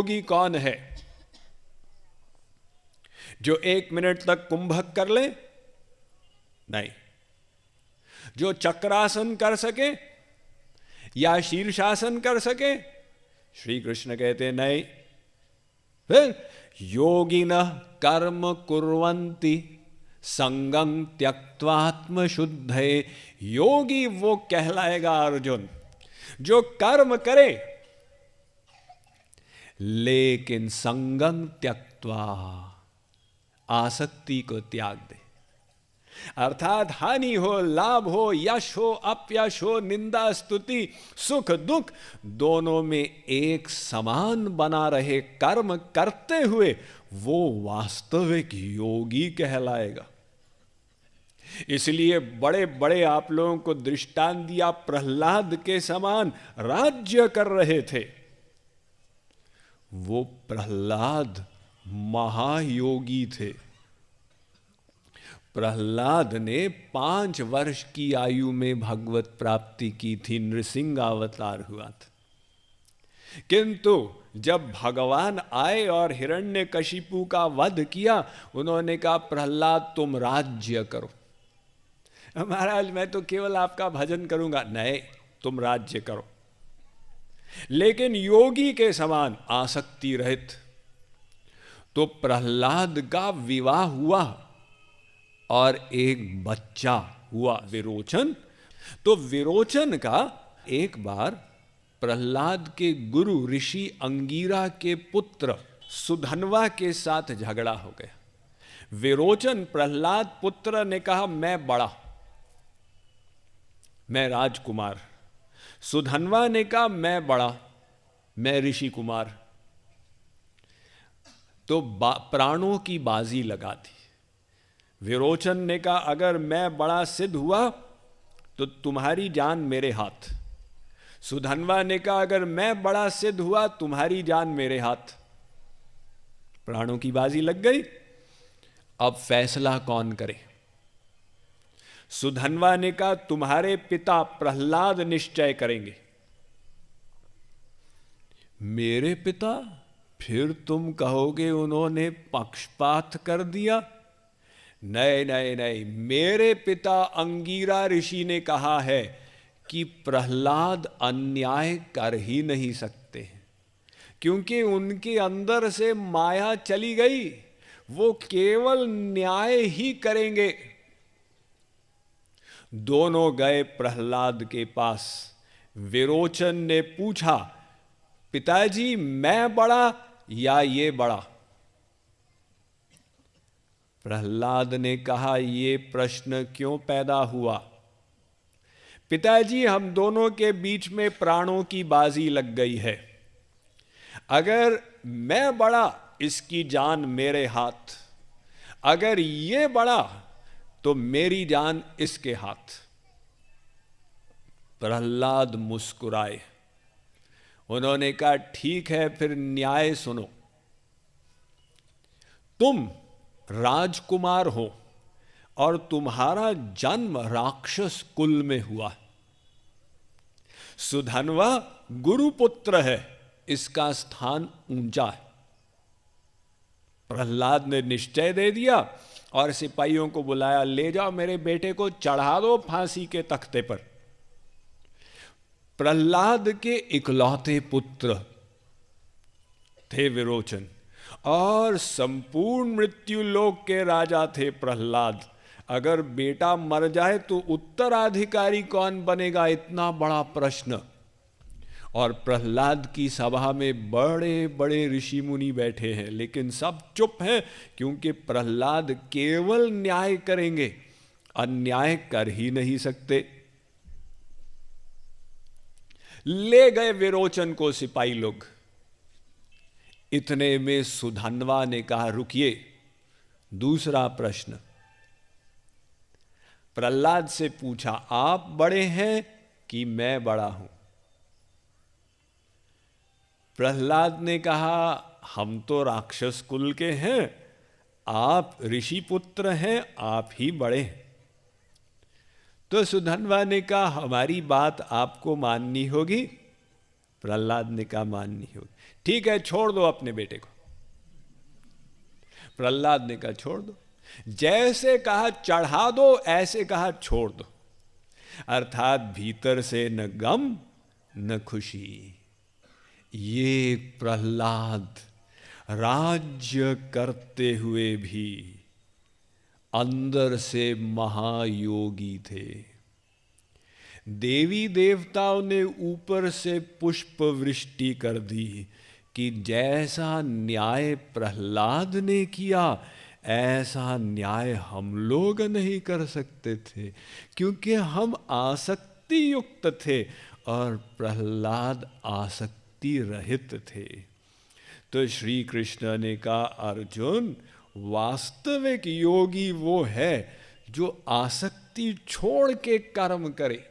योगी कौन है? जो 1 मिनट तक कुंभक कर ले? नहीं। जो चक्रासन कर सके या शीर्षासन कर सके? श्री कृष्ण कहते नहीं। फिर योगिनः कर्म कुर्वन्ति संगं त्यक्त्वा शुद्धये। योगी वो कहलाएगा अर्जुन जो कर्म करे लेकिन संगं त्यक्त्वा, आसक्ति को त्याग दे। अर्थात हानि हो, लाभ हो, यश हो, अपयश हो, निंदा स्तुति, सुख दुख, दोनों में एक समान बना रहे कर्म करते हुए, वो वास्तविक योगी कहलाएगा। इसलिए बड़े बड़े आप लोगों को दृष्टांत दिया, प्रहलाद के समान राज्य कर रहे थे। वो प्रहलाद महायोगी थे। प्रहलाद ने 5 वर्ष की आयु में भगवत प्राप्ति की थी, नृसिंह अवतार हुआ था। किंतु जब भगवान आए और हिरण्यकशिपु का वध किया, उन्होंने कहा प्रहलाद तुम राज्य करो। महाराज मैं तो केवल आपका भजन करूंगा। नहीं, तुम राज्य करो, लेकिन योगी के समान आसक्ति रहित। तो प्रहलाद का विवाह हुआ और एक बच्चा हुआ, विरोचन। तो विरोचन का एक बार प्रहलाद के गुरु ऋषि अंगीरा के पुत्र सुधन्वा के साथ झगड़ा हो गया। विरोचन प्रहलाद पुत्र ने कहा मैं बड़ा, मैं राजकुमार। सुधन्वा ने कहा मैं बड़ा, मैं ऋषि कुमार। तो प्राणों की बाजी लगा दी। विरोचन ने कहा अगर मैं बड़ा सिद्ध हुआ तो तुम्हारी जान मेरे हाथ। सुधन्वा ने कहा अगर मैं बड़ा सिद्ध हुआ तुम्हारी जान मेरे हाथ। प्राणों की बाजी लग गई। अब फैसला कौन करे? सुधन्वा ने कहा तुम्हारे पिता प्रहलाद निश्चय करेंगे। मेरे पिता? फिर तुम कहोगे उन्होंने पक्षपात कर दिया। नहीं नहीं नहीं, मेरे पिता अंगीरा ऋषि ने कहा है कि प्रहलाद अन्याय कर ही नहीं सकते, क्योंकि उनके अंदर से माया चली गई। वो केवल न्याय ही करेंगे। दोनों गए प्रहलाद के पास। विरोचन ने पूछा पिताजी मैं बड़ा या ये बड़ा? प्रहलाद ने कहा ये प्रश्न क्यों पैदा हुआ? पिताजी हम दोनों के बीच में प्राणों की बाजी लग गई है। अगर मैं बड़ा इसकी जान मेरे हाथ, अगर ये बड़ा तो मेरी जान इसके हाथ। प्रहलाद मुस्कुराए। उन्होंने कहा ठीक है फिर न्याय सुनो। तुम राजकुमार हो और तुम्हारा जन्म राक्षस कुल में हुआ। सुधन्वा गुरुपुत्र है, इसका स्थान ऊंचा है। प्रहलाद ने निश्चय दे दिया और सिपाहियों को बुलाया, ले जाओ मेरे बेटे को चढ़ा दो फांसी के तख्ते पर। प्रहलाद के इकलौते पुत्र थे विरोचन और संपूर्ण मृत्यु लोक के राजा थे प्रहलाद। अगर बेटा मर जाए तो उत्तराधिकारी कौन बनेगा, इतना बड़ा प्रश्न। और प्रहलाद की सभा में बड़े बड़े ऋषि मुनि बैठे हैं, लेकिन सब चुप हैं, क्योंकि प्रहलाद केवल न्याय करेंगे, अन्याय कर ही नहीं सकते। ले गए विरोचन को सिपाही लोग। इतने में सुधन्वा ने कहा रुकिए, दूसरा प्रश्न। प्रहलाद से पूछा आप बड़े हैं कि मैं बड़ा हूं? प्रहलाद ने कहा हम तो राक्षस कुल के हैं, आप ऋषि पुत्र हैं, आप ही बड़े हैं। तो सुधन्वा ने कहा हमारी बात आपको माननी होगी। प्रहलाद ने कहा मान नहीं होगी। ठीक है, छोड़ दो अपने बेटे को। प्रहलाद ने कहा छोड़ दो, जैसे कहा चढ़ा दो, ऐसे कहा छोड़ दो। अर्थात भीतर से न गम न खुशी। ये प्रहलाद राज्य करते हुए भी अंदर से महायोगी थे। देवी देवताओं ने ऊपर से पुष्प वृष्टि कर दी कि जैसा न्याय प्रहलाद ने किया ऐसा न्याय हम लोग नहीं कर सकते थे, क्योंकि हम आसक्ति युक्त थे और प्रहलाद आसक्ति रहित थे। तो श्री कृष्ण ने कहा अर्जुन, वास्तविक योगी वो है जो आसक्ति छोड़ के कर्म करे।